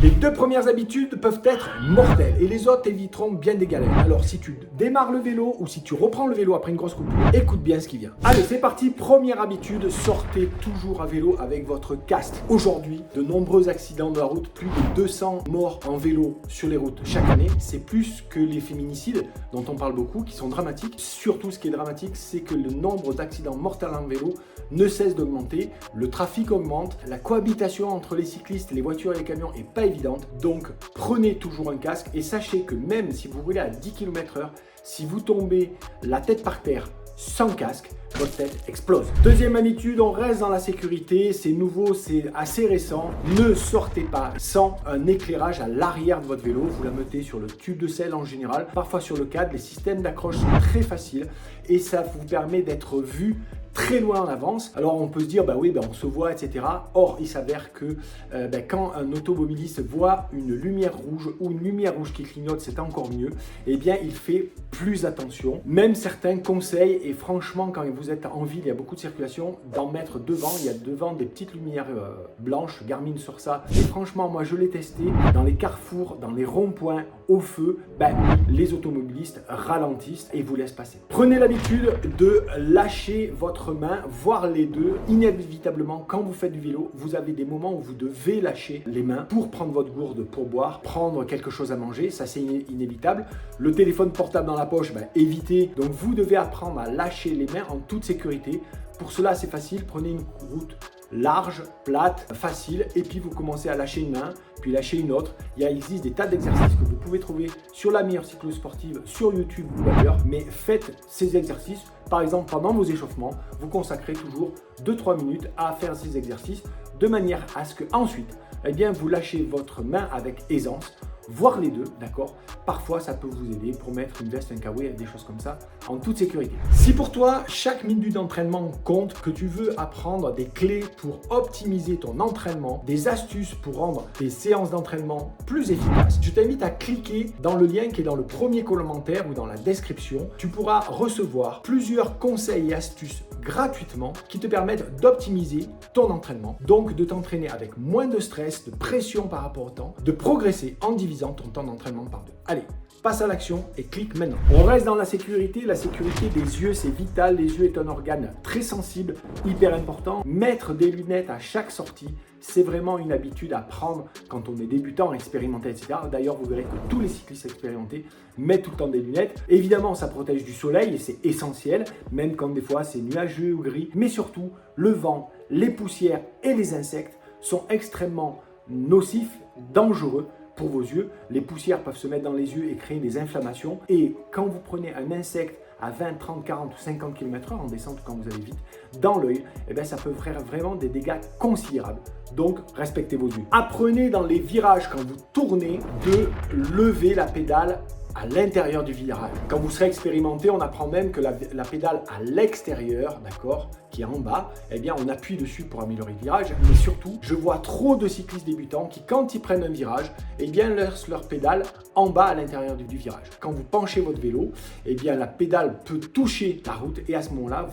Les deux premières habitudes peuvent être mortelles et les autres éviteront bien des galères. Alors si tu démarres le vélo ou si tu reprends le vélo après une grosse coupure, écoute bien ce qui vient. Allez, c'est parti. Première habitude, sortez toujours à vélo avec votre casque. Aujourd'hui, de nombreux accidents de la route, plus de 200 morts en vélo sur les routes chaque année. C'est plus que les féminicides dont on parle beaucoup, qui sont dramatiques. Surtout, ce qui est dramatique, c'est que le nombre d'accidents mortels en vélo ne cesse d'augmenter. Le trafic augmente, la cohabitation entre les cyclistes, les voitures et les camions est pas évidente, donc prenez toujours un casque et sachez que même si vous roulez à 10 km/h, si vous tombez la tête par terre sans casque, votre tête explose. Deuxième habitude, on reste dans la sécurité, c'est nouveau, c'est assez récent. Ne sortez pas sans un éclairage à l'arrière de votre vélo, vous la mettez sur le tube de selle en général, parfois sur le cadre, les systèmes d'accroche sont très faciles et ça vous permet d'être vu très loin en avance. Alors on peut se dire, on se voit, etc. Or, il s'avère que quand un automobiliste voit une lumière rouge ou une lumière rouge qui clignote, c'est encore mieux, eh bien il fait plus attention. Même certains conseils, et franchement, quand vous êtes en ville, il y a beaucoup de circulation, d'en mettre devant. Il y a devant des petites lumières blanches, Garmin sur ça. Et franchement, moi je l'ai testé dans les carrefours, dans les ronds-points, au feu, les automobilistes ralentissent et vous laissent passer. Prenez l'habitude de lâcher votre main, voire les deux. Inévitablement, quand vous faites du vélo, vous avez des moments où vous devez lâcher les mains pour prendre votre gourde pour boire, prendre quelque chose à manger, ça c'est inévitable. Le téléphone portable dans la poche, évitez. Donc vous devez apprendre à lâcher les mains en toute sécurité. Pour cela, c'est facile, prenez une route large, plate, facile, et puis vous commencez à lâcher une main, puis lâcher une autre. Il existe des tas d'exercices que vous pouvez trouver sur la meilleure cyclosportive, sur YouTube ou ailleurs, mais faites ces exercices. Par exemple, pendant vos échauffements, vous consacrez toujours 2-3 minutes à faire ces exercices de manière à ce que ensuite, vous lâchez votre main avec aisance, voire les deux, d'accord? Parfois, ça peut vous aider pour mettre une veste, un kawaii, des choses comme ça, en toute sécurité. Si pour toi, chaque minute d'entraînement compte, que tu veux apprendre des clés pour optimiser ton entraînement, des astuces pour rendre tes séances d'entraînement plus efficaces, je t'invite à cliquer dans le lien qui est dans le premier commentaire ou dans la description. Tu pourras recevoir plusieurs conseils et astuces gratuitement qui te permettent d'optimiser ton entraînement, donc de t'entraîner avec moins de stress, de pression par rapport au temps, de progresser en divisant ton temps d'entraînement par deux. Allez, passe à l'action et clique maintenant. On reste dans la sécurité des yeux, c'est vital. Les yeux est un organe très sensible, hyper important. Mettre des lunettes à chaque sortie, c'est vraiment une habitude à prendre quand on est débutant, expérimenté, etc. D'ailleurs, vous verrez que tous les cyclistes expérimentés mettent tout le temps des lunettes. Évidemment, ça protège du soleil et c'est essentiel, même quand des fois c'est nuageux ou gris. Mais surtout, le vent, les poussières et les insectes sont extrêmement nocifs, dangereux pour vos yeux. Les poussières peuvent se mettre dans les yeux et créer des inflammations. Et quand vous prenez un insecte à 20, 30, 40 ou 50 km/h en descente quand vous allez vite, dans l'œil, ça peut faire vraiment des dégâts considérables. Donc, respectez vos yeux. Apprenez dans les virages, quand vous tournez, de lever la pédale à l'intérieur du virage. Quand vous serez expérimenté, on apprend même que la pédale à l'extérieur, d'accord, qui est en bas, on appuie dessus pour améliorer le virage. Mais surtout, je vois trop de cyclistes débutants qui, quand ils prennent un virage, laissent leur pédale en bas à l'intérieur du virage. Quand vous penchez votre vélo, la pédale peut toucher la route et à ce moment-là,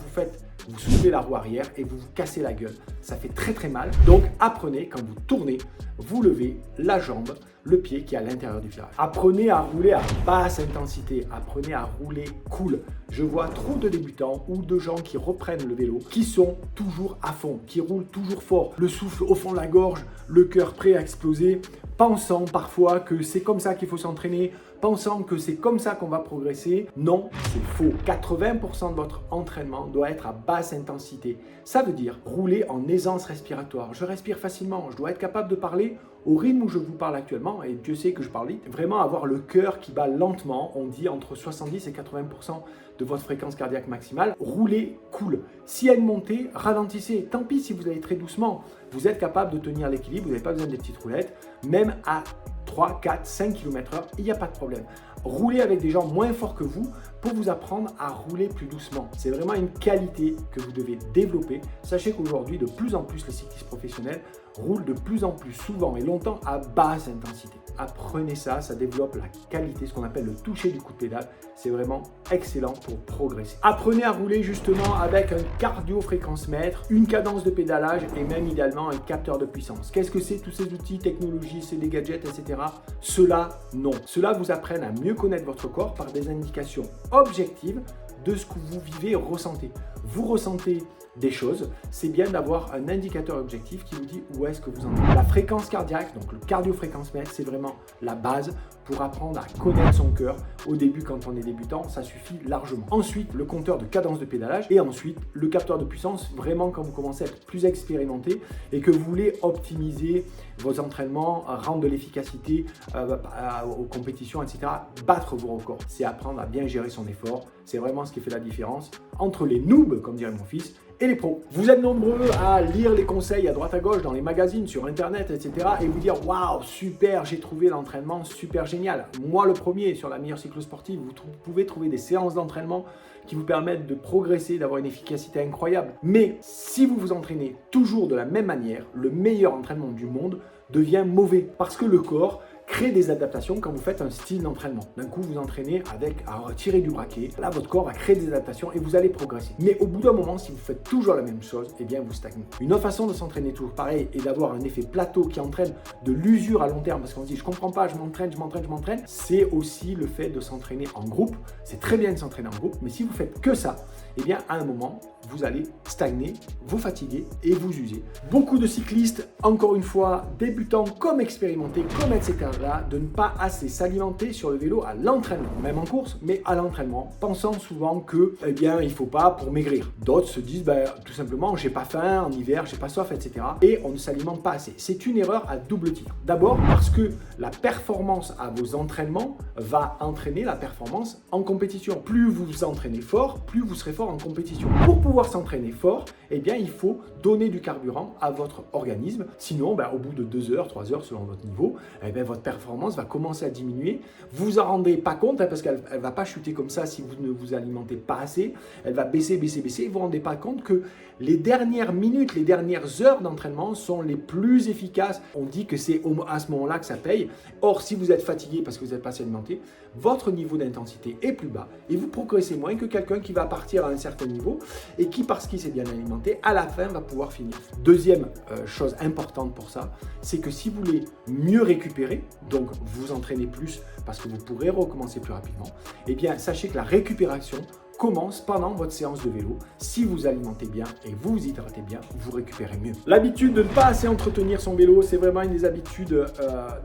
vous soulevez la roue arrière et vous vous cassez la gueule. Ça fait très très mal. Donc apprenez, quand vous tournez, vous levez la jambe, le pied qui est à l'intérieur du virage. Apprenez à rouler à basse intensité. Apprenez à rouler cool. Je vois trop de débutants ou de gens qui reprennent le vélo, qui sont toujours à fond, qui roulent toujours fort, le souffle au fond de la gorge, le cœur prêt à exploser, pensant parfois que c'est comme ça qu'il faut s'entraîner, pensant que c'est comme ça qu'on va progresser. Non, c'est faux. 80% de votre entraînement doit être à basse intensité. Ça veut dire rouler en aisance respiratoire. Je respire facilement, je dois être capable de parler au rythme où je vous parle actuellement, et Dieu sait que je parle vite. Vraiment avoir le cœur qui bat lentement, on dit entre 70 et 80% de votre fréquence cardiaque maximale. Roulez cool. S'il y a une montée, ralentissez. Tant pis si vous allez très doucement. Vous êtes capable de tenir l'équilibre, vous n'avez pas besoin des petites roulettes. Même à 3, 4, 5 km/h, il n'y a pas de problème. Roulez avec des gens moins forts que vous pour vous apprendre à rouler plus doucement. C'est vraiment une qualité que vous devez développer. Sachez qu'aujourd'hui, de plus en plus, les cyclistes professionnels roulent de plus en plus souvent et longtemps à basse intensité. Apprenez ça, ça développe la qualité, ce qu'on appelle le toucher du coup de pédale. C'est vraiment excellent pour progresser. Apprenez à rouler justement avec un cardio-fréquence-mètre, une cadence de pédalage et même idéalement un capteur de puissance. Qu'est-ce que c'est tous ces outils, technologies, c'est des gadgets, etc. Cela, non. Cela vous apprenne à mieux connaître votre corps par des indications objectives de ce que vous vivez et ressentez. Vous ressentez des choses, c'est bien d'avoir un indicateur objectif qui vous dit où est-ce que vous en êtes. La fréquence cardiaque, donc le cardio-fréquence-mètre, c'est vraiment la base pour apprendre à connaître son cœur. Au début, quand on est débutant, ça suffit largement. Ensuite, le compteur de cadence de pédalage et ensuite, le capteur de puissance, vraiment quand vous commencez à être plus expérimenté et que vous voulez optimiser vos entraînements, rendre de l'efficacité aux compétitions, etc. Battre vos records, c'est apprendre à bien gérer son effort. C'est vraiment ce qui fait la différence entre les noobs, comme dirait mon fils, et les pros. Vous êtes nombreux à lire les conseils à droite à gauche dans les magazines, sur internet, etc. et vous dire waouh, super, j'ai trouvé l'entraînement super génial. Moi, le premier, sur la meilleure cyclosportive, vous pouvez trouver des séances d'entraînement qui vous permettent de progresser, d'avoir une efficacité incroyable. Mais si vous vous entraînez toujours de la même manière, le meilleur entraînement du monde devient mauvais parce que le corps crée des adaptations quand vous faites un style d'entraînement. D'un coup, vous entraînez à tirer du braquet. Là, votre corps va créer des adaptations et vous allez progresser. Mais au bout d'un moment, si vous faites toujours la même chose, eh bien, vous stagnez. Une autre façon de s'entraîner toujours pareil et d'avoir un effet plateau qui entraîne de l'usure à long terme, parce qu'on se dit, je comprends pas, je m'entraîne, c'est aussi le fait de s'entraîner en groupe. C'est très bien de s'entraîner en groupe, mais si vous faites que ça, eh bien, à un moment, vous allez stagner, vous fatiguer et vous user. Beaucoup de cyclistes, encore une fois, débutants comme expérimentés, comme etc., de ne pas assez s'alimenter sur le vélo à l'entraînement, même en course, mais à l'entraînement, pensant souvent que, eh bien, il faut pas pour maigrir. D'autres se disent, tout simplement, j'ai pas faim en hiver, j'ai pas soif, etc. Et on ne s'alimente pas assez. C'est une erreur à double titre. D'abord, parce que la performance à vos entraînements va entraîner la performance en compétition. Plus vous vous entraînez fort, plus vous serez fort en compétition. Pour pouvoir s'entraîner fort, eh bien, il faut donner du carburant à votre organisme. Sinon, au bout de 2 heures, 3 heures, selon votre niveau, eh bien, votre performance va commencer à diminuer. Vous vous en rendez pas compte parce qu'elle ne va pas chuter comme ça si vous ne vous alimentez pas assez. Elle va baisser. Vous ne vous rendez pas compte que les dernières minutes, les dernières heures d'entraînement sont les plus efficaces. On dit que c'est à ce moment-là que ça paye. Or, si vous êtes fatigué parce que vous n'êtes pas assez alimenté, votre niveau d'intensité est plus bas et vous progressez moins que quelqu'un qui va partir à un certain niveau et qui, parce qu'il s'est bien alimenté, à la fin va pouvoir finir. Deuxième chose importante pour ça, c'est que si vous voulez mieux récupérer, donc vous entraînez plus parce que vous pourrez recommencer plus rapidement, eh bien sachez que la récupération commence pendant votre séance de vélo. Si vous alimentez bien et vous hydratez bien, vous récupérez mieux. L'habitude de ne pas assez entretenir son vélo, c'est vraiment une des habitudes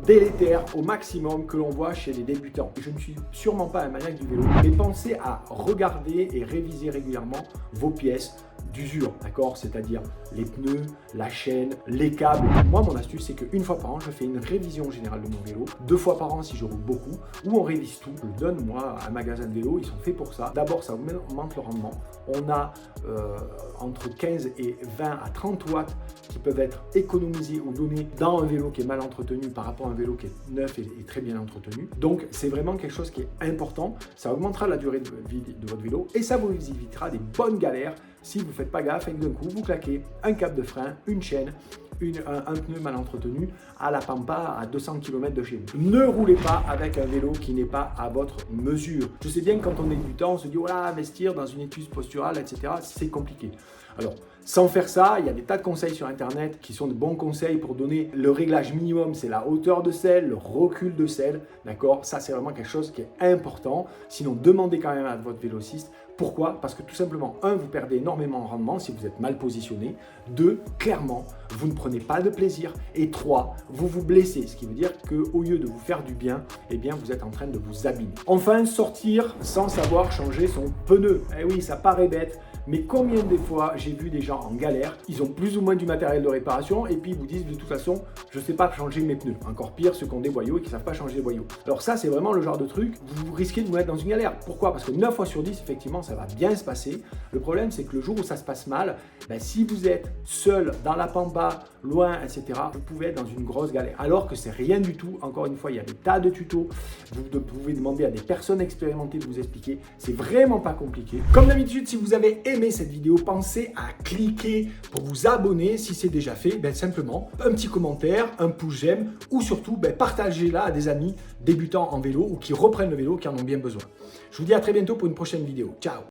délétères au maximum que l'on voit chez les débutants. Je ne suis sûrement pas un maniaque du vélo, mais pensez à regarder et réviser régulièrement vos pièces d'usure, d'accord? C'est-à-dire les pneus, la chaîne, les câbles. Moi, mon astuce, c'est qu'une fois par an, je fais une révision générale de mon vélo. 2 fois par an si je roule beaucoup, où on révise tout. Je le donne, moi, à un magasin de vélo, ils sont faits pour ça. D'abord, ça augmente le rendement. On a entre 15 et 20 à 30 watts qui peuvent être économisés ou donnés dans un vélo qui est mal entretenu par rapport à un vélo qui est neuf et très bien entretenu. Donc, c'est vraiment quelque chose qui est important. Ça augmentera la durée de vie de votre vélo et ça vous évitera des bonnes galères si vous ne faites pas gaffe et que d'un coup, vous claquez un câble de frein, une chaîne, un pneu mal entretenu à la pampa à 200 km de chez vous. Ne roulez pas avec un vélo qui n'est pas à votre mesure. Je sais bien que quand on est débutant, on se dit voilà, investir dans une étude posturale, etc. C'est compliqué. Alors, sans faire ça, il y a des tas de conseils sur Internet qui sont de bons conseils pour donner le réglage minimum, c'est la hauteur de selle, le recul de selle, d'accord? Ça, c'est vraiment quelque chose qui est important. Sinon, demandez quand même à votre vélociste. Pourquoi? Parce que tout simplement, 1, vous perdez énormément en rendement si vous êtes mal positionné. 2, clairement, vous ne prenez pas de plaisir. Et 3, vous vous blessez, ce qui veut dire qu'au lieu de vous faire du bien, eh bien, vous êtes en train de vous abîmer. Enfin, sortir sans savoir changer son pneu. Eh oui, ça paraît bête, mais combien de fois j'ai vu des gens en galère, ils ont plus ou moins du matériel de réparation et puis ils vous disent de toute façon, je ne sais pas changer mes pneus. Encore pire, ceux qui ont des boyaux et qui ne savent pas changer les boyaux. Alors ça, c'est vraiment le genre de truc, vous risquez de vous mettre dans une galère. Pourquoi? Parce que 9 fois sur 10, effectivement, ça va bien se passer. Le problème, c'est que le jour où ça se passe mal, si vous êtes seul, dans la pampa, loin, etc., vous pouvez être dans une grosse galère. Alors que c'est rien du tout. Encore une fois, il y a des tas de tutos. Vous pouvez demander à des personnes expérimentées de vous expliquer. C'est vraiment pas compliqué. Comme d'habitude, si vous avez aimé cette vidéo, pensez à cliquer pour vous abonner. Si c'est déjà fait, simplement un petit commentaire, un pouce j'aime ou surtout partagez-la à des amis débutants en vélo ou qui reprennent le vélo, qui en ont bien besoin. Je vous dis à très bientôt pour une prochaine vidéo. Ciao!